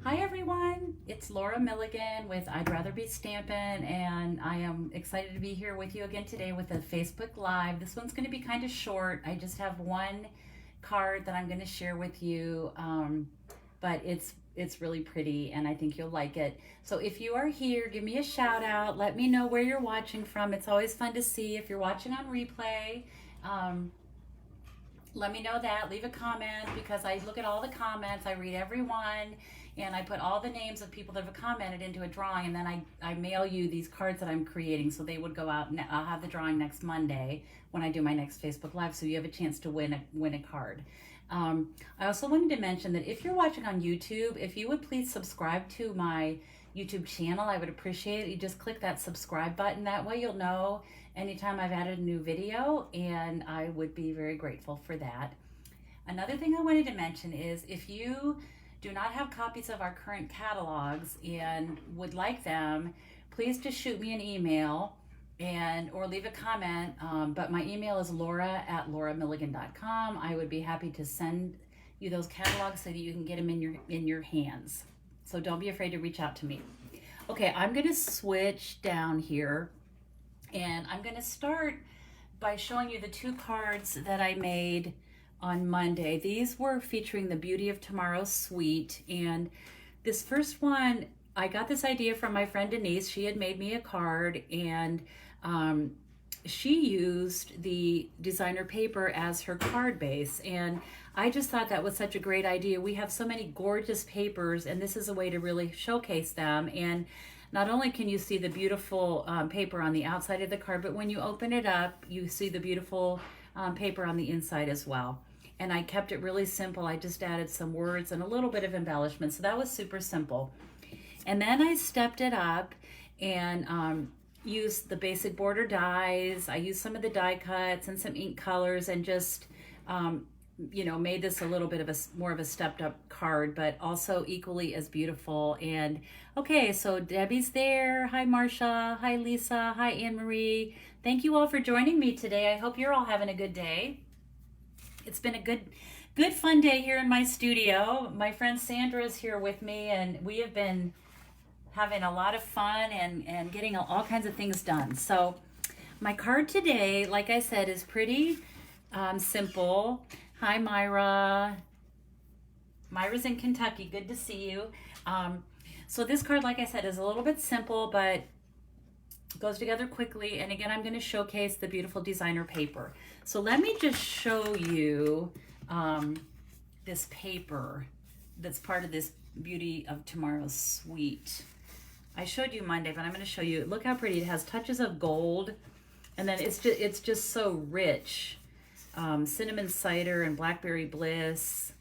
Hi everyone, it's Laura Milligan with I'd Rather Be Stampin', and I am excited to be here with you again today with a Facebook Live. This one's going to be kind of short. I just have one card that I'm going to share with you, but it's really pretty and I think you'll like it. So if you are here, give me a shout out. Let me know where you're watching from. It's always fun to see if you're watching on replay. Let me know that. Leave a comment because I look at all the comments. I read every one and I put all the names of people that have commented into a drawing, and then I mail you these cards that I'm creating, so they would go out and I'll have the drawing next Monday when I do my next Facebook Live, so you have a chance to win a card. I also wanted to mention that if you're watching on YouTube, if you would please subscribe to my YouTube channel, I would appreciate it. You just click that subscribe button. That way you'll know anytime I've added a new video, and I would be very grateful for that. Another thing I wanted to mention is if you do not have copies of our current catalogs and would like them, please just shoot me an email or leave a comment. But my email is laura@lauramilligan.com. I would be happy to send you those catalogs so that you can get them in your hands. So don't be afraid to reach out to me. Okay, I'm going to switch down here, and I'm going to start by showing you the two cards that I made on Monday. These were featuring the Beauty of Tomorrow suite, and this first one, I got this idea from my friend Denise. She had made me a card, and she used the designer paper as her card base, and I just thought that was such a great idea. We have so many gorgeous papers, and this is a way to really showcase them. And not only can you see the beautiful paper on the outside of the card, but when you open it up, you see the beautiful paper on the inside as well. And I kept it really simple. I just added some words and a little bit of embellishment, so that was super simple. And then I stepped it up and used the basic border dies. I used some of the die cuts and some ink colors, and just made this a little bit of more of a stepped up card, but also equally as beautiful. And okay, so Debbie's there. Hi Marcia, hi Lisa, hi Anne Marie. Thank you all for joining me today. I hope you're all having a good day. It's been a good fun day here in my studio. My friend Sandra is here with me, and we have been having a lot of fun and getting all kinds of things done. So my card today, like I said, is pretty simple. Hi Myra. Myra's in Kentucky. Good to see you. So this card, like I said, is a little bit simple, but goes together quickly. And again, I'm going to showcase the beautiful designer paper. So let me just show you this paper that's part of this Beauty of Tomorrow suite. I showed you Monday, but I'm going to show you. Look how pretty it has. Touches of gold, and then it's just so rich. Cinnamon cider and blackberry bliss.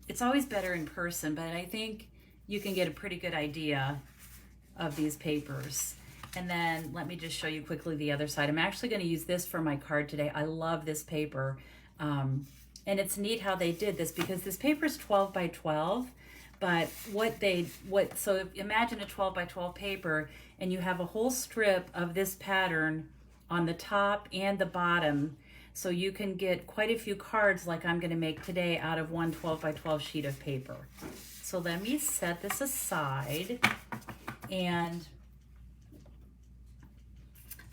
It's always better in person, but I think you can get a pretty good idea of these papers. And then let me just show you quickly the other side. I'm actually going to use this for my card today. I love this paper. And it's neat how they did this, because this paper is 12 by 12. But so imagine a 12 by 12 paper, and you have a whole strip of this pattern on the top and the bottom. So you can get quite a few cards like I'm going to make today out of one 12 by 12 sheet of paper. So let me set this aside, and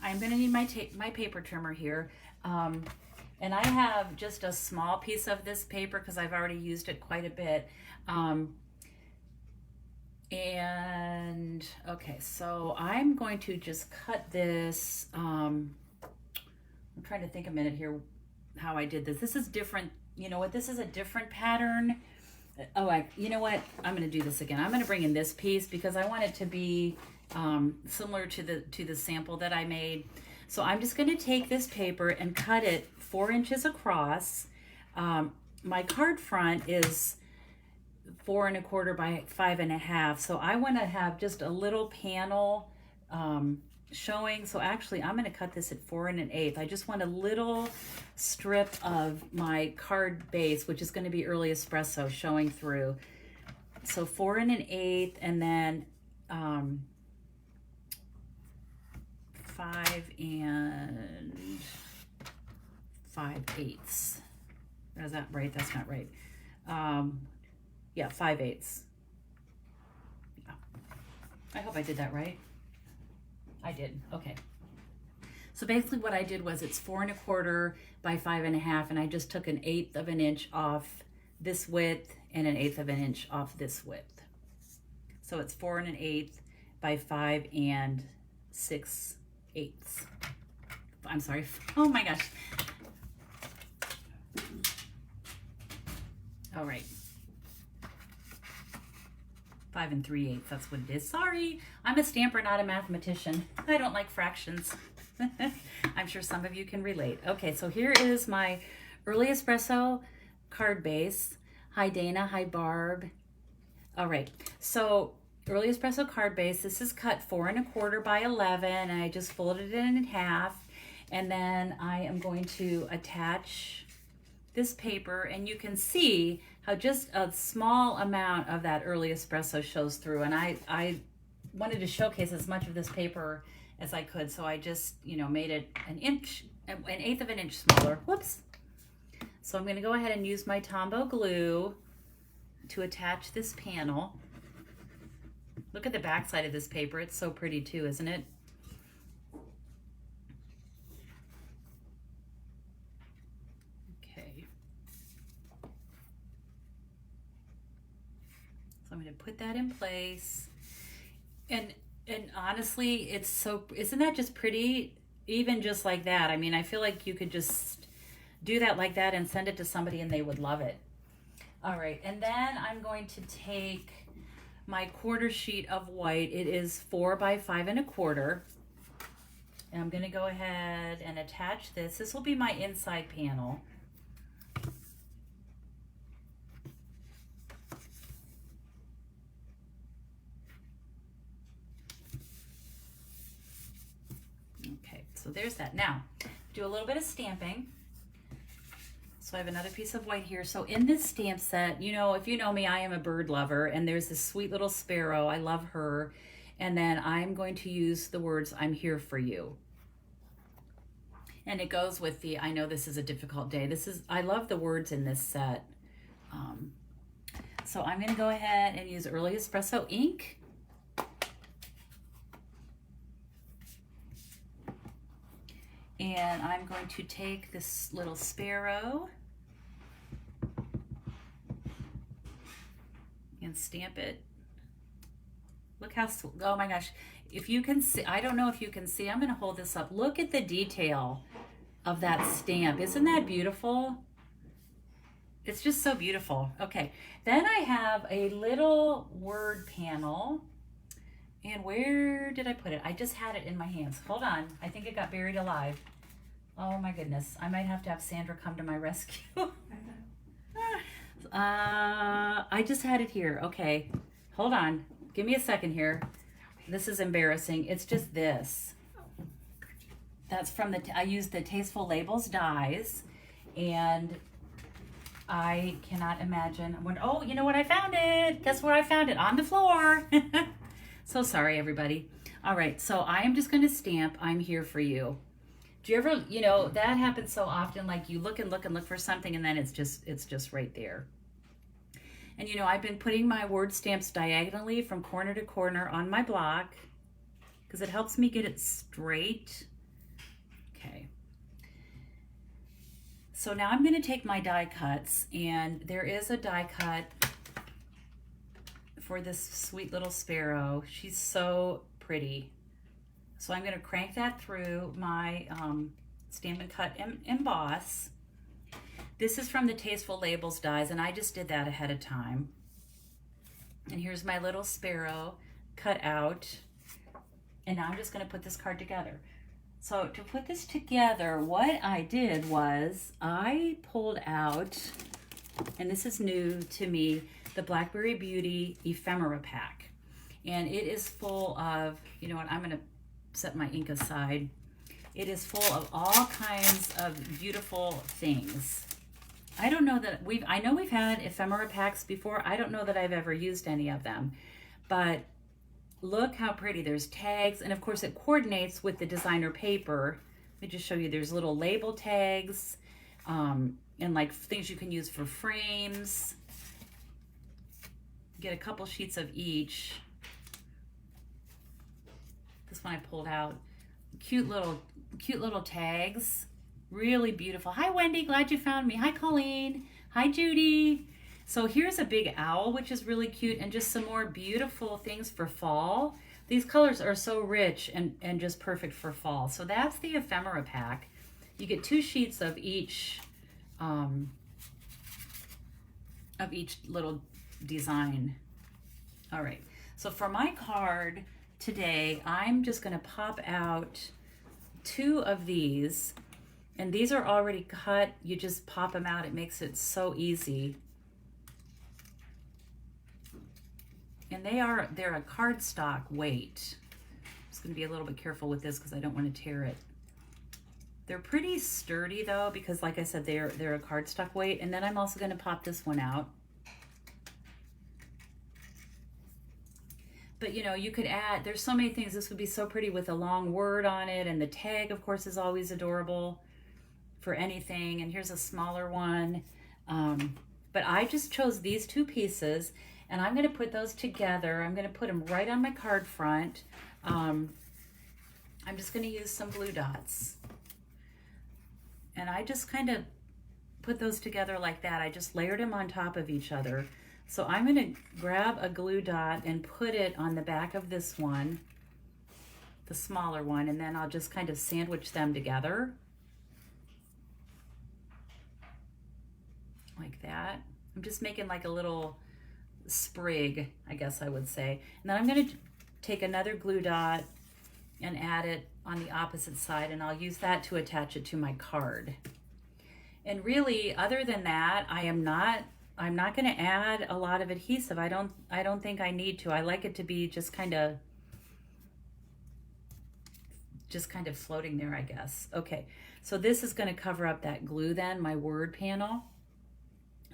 I'm going to need my paper trimmer here. And I have just a small piece of this paper because I've already used it quite a bit. And okay, so I'm going to just cut this. I'm trying to think a minute here how I did this. This is different. You know what? This is a different pattern. Oh, you know what? I'm going to do this again. I'm going to bring in this piece because I want it to be similar to the sample that I made. So I'm just going to take this paper and cut it 4 inches across. My card front is 4 1/4 by 5 1/2. So I want to have just a little panel showing. So actually I'm going to cut this at 4 1/8. I just want a little strip of my card base, which is going to be early espresso, showing through. So 4 1/8, and then 5 5/8. Is that right? That's not right. Yeah, 5/8. Yeah. I hope I did that right. I did. Okay. So basically what I did was it's 4 1/4 by 5 1/2, and I just took 1/8 of an inch off this width and 1/8 of an inch off this width. So it's 4 1/8 by 5 6/8. I'm sorry. Oh my gosh. All right. 5 3/8. That's what it is. Sorry, I'm a stamper, not a mathematician. I don't like fractions. I'm sure some of you can relate. Okay, so here is my Early Espresso card base. Hi Dana, hi Barb. All right, so Early Espresso card base. This is cut 4 1/4 by 11, and I just folded it in half. And then I am going to attach this paper, and you can see how just a small amount of that Early Espresso shows through. And I wanted to showcase as much of this paper as I could, so I just, you know, made it an 1/8 of an inch smaller. Whoops. So I'm going to go ahead and use my Tombow glue to attach this panel. Look at the back side of this paper. It's so pretty too, isn't it? Okay. So I'm going to put that in place. And honestly, it's so, isn't that just pretty? Even just like that. I mean, I feel like you could just do that like that and send it to somebody and they would love it. All right, and then I'm going to take my quarter sheet of white. It is 4 by 5 1/4. And I'm going to go ahead and attach this. This will be my inside panel. Okay, so there's that. Now, do a little bit of stamping. So I have another piece of white here. So in this stamp set, you know, if you know me, I am a bird lover, and there's this sweet little sparrow. I love her. And then I'm going to use the words, "I'm here for you." And it goes with the, I know this is a difficult day. I love the words in this set. So I'm gonna go ahead and use Early Espresso ink. And I'm going to take this little sparrow and stamp it. Look how, oh my gosh. If you can see, I don't know if you can see, I'm gonna hold this up. Look at the detail of that stamp. Isn't that beautiful? It's just so beautiful. Okay, then I have a little word panel. And where did I put it? I just had it in my hands. Hold on. I think it got buried alive. Oh my goodness. I might have to have Sandra come to my rescue. I just had it here. Okay. Hold on. Give me a second here. This is embarrassing. It's just this. That's from I used the Tasteful Labels dies. And I cannot imagine. Oh, you know what? I found it. Guess where I found it? On the floor. So sorry, everybody. All right, so I am just going to stamp, "I'm here for you." Do you ever, you know, that happens so often, like you look and look and look for something and then it's just right there. And you know, I've been putting my word stamps diagonally from corner to corner on my block because it helps me get it straight. Okay. So now I'm going to take my die cuts, and there is a die cut for this sweet little sparrow. She's so pretty. So I'm going to crank that through my Stampin' Cut Emboss. This is from the Tasteful Labels dies, and I just did that ahead of time. And here's my little sparrow cut out. And now I'm just going to put this card together. So to put this together, what I did was I pulled out, and this is new to me, the Blackberry Beauty Ephemera pack. And it is full of, you know what, I'm gonna set my ink aside. It is full of all kinds of beautiful things. I don't know that I know we've had ephemera packs before. I don't know that I've ever used any of them, but look how pretty. There's tags, and of course it coordinates with the designer paper. Let me just show you, there's little label tags, and like things you can use for frames. get a couple sheets of each. This one I pulled out. Cute little tags. Really beautiful. Hi, Wendy. Glad you found me. Hi, Colleen. Hi, Judy. So here's a big owl, which is really cute, and just some more beautiful things for fall. These colors are so rich and just perfect for fall. So that's the ephemera pack. You get 2 sheets of each little design. All right. So for my card today, I'm just going to pop out 2 of these, and these are already cut. You just pop them out. It makes it so easy. And they're a cardstock weight. I'm just going to be a little bit careful with this because I don't want to tear it. They're pretty sturdy though, because like I said, they're a cardstock weight. And then I'm also going to pop this one out. But you know, you could add, there's so many things. This would be so pretty with a long word on it, and the tag of course is always adorable for anything. And here's a smaller one. But I just chose these 2 pieces, and I'm going to put those together. I'm going to put them right on my card front. I'm just going to use some glue dots. And I just kind of put those together like that. I just layered them on top of each other. So I'm going to grab a glue dot and put it on the back of this one, the smaller one, and then I'll just kind of sandwich them together. Like that. I'm just making like a little sprig, I guess I would say. And then I'm going to take another glue dot and add it on the opposite side, and I'll use that to attach it to my card. And really, other than that, I'm not going to add a lot of adhesive. I don't think I need to. I like it to be just kind of floating there, I guess. Okay, so this is going to cover up that glue then, my word panel.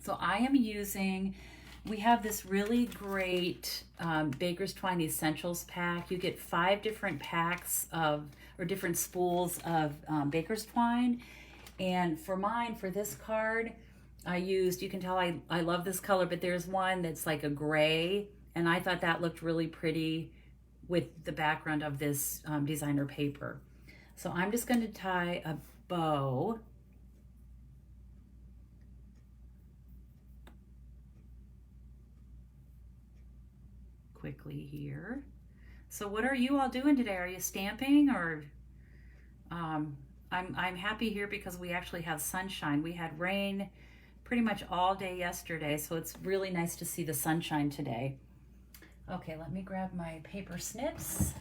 So I am using, we have this really great Baker's Twine Essentials pack. You get 5 different packs of, or different spools of Baker's Twine. And for mine, for this card, I used, you can tell I love this color, but there's one that's like a gray, and I thought that looked really pretty with the background of this designer paper. So I'm just going to tie a bow quickly here. So what are you all doing today? Are you stamping, or I'm happy here because we actually have sunshine. We had rain pretty much all day yesterday, so it's really nice to see the sunshine today. Okay, let me grab my paper snips.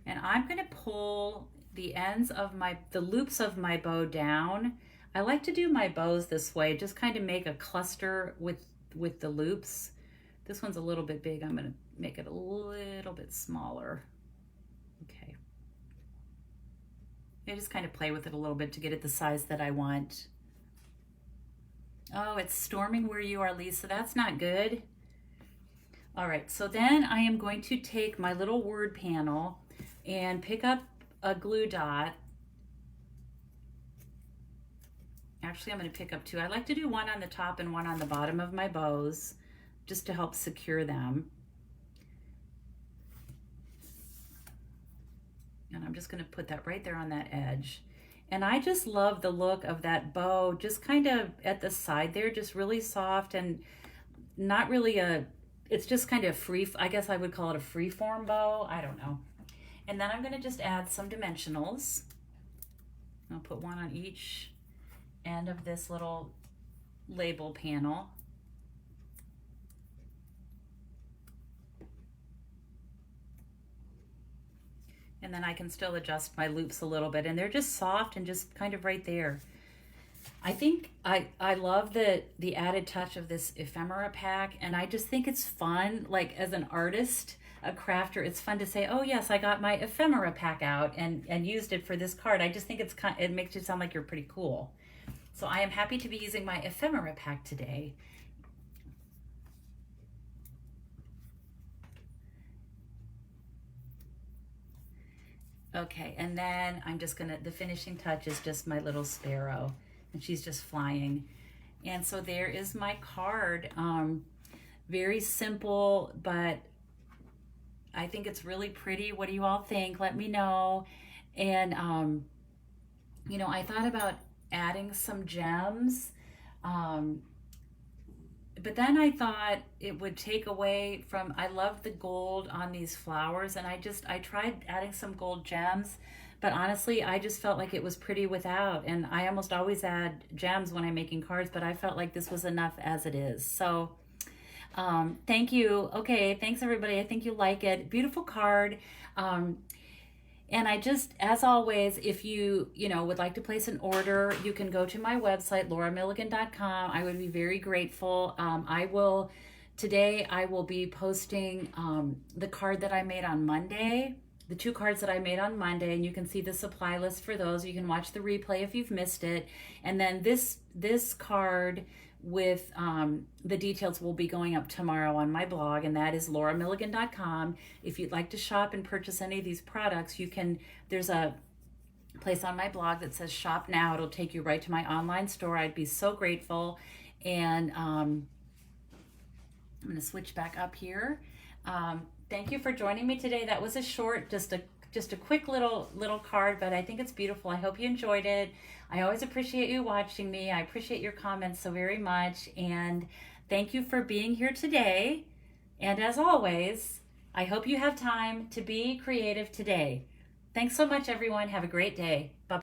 And I'm going to pull the ends of the loops of my bow down. I like to do my bows this way, just kind of make a cluster with the loops. This one's a little bit big. I'm going to make it a little bit smaller. Okay. I just kind of play with it a little bit to get it the size that I want. Oh, it's storming where you are, Lisa. That's not good. All right, so then I am going to take my little word panel and pick up a glue dot. Actually, I'm going to pick up 2. I like to do one on the top and one on the bottom of my bows, just to help secure them. And I'm just going to put that right there on that edge. And I just love the look of that bow, just kind of at the side there, just really soft and not really it's just kind of free, I guess I would call it a free form bow. I don't know. And then I'm going to just add some dimensionals. I'll put one on each end of this little label panel. And then I can still adjust my loops a little bit, and they're just soft and just kind of right there. I think I love the added touch of this ephemera pack, and I just think it's fun, like as an artist, a crafter, it's fun to say, oh yes, I got my ephemera pack out and used it for this card. I just think it makes you sound like you're pretty cool. So I am happy to be using my ephemera pack today. Okay, and then I'm just gonna, the finishing touch is just my little sparrow, and she's just flying. And so there is my card. Very simple, but I think it's really pretty. What do you all think? Let me know. And, you know, I thought about adding some gems, but then I thought it would take away from, I love the gold on these flowers, and I tried adding some gold gems, but honestly, I just felt like it was pretty without, and I almost always add gems when I'm making cards, but I felt like this was enough as it is. So thank you. Okay, thanks everybody. I think you like it. Beautiful card. And I just, as always, if you would like to place an order, you can go to my website, lauramilligan.com. I would be very grateful. Today I will be posting the card that I made on Monday, the 2 cards that I made on Monday, and you can see the supply list for those. You can watch the replay if you've missed it. And then this card with the details will be going up tomorrow on my blog, and that is lauramilligan.com. If you'd like to shop and purchase any of these products, you can, there's a place on my blog that says shop now. It'll take you right to my online store. I'd be so grateful. And I'm going to switch back up here. Thank you for joining me today. That was a short, just a quick little card, but I think it's beautiful. I hope you enjoyed it. I always appreciate you watching me. I appreciate your comments so very much. And thank you for being here today. And as always, I hope you have time to be creative today. Thanks so much, everyone. Have a great day. Bye.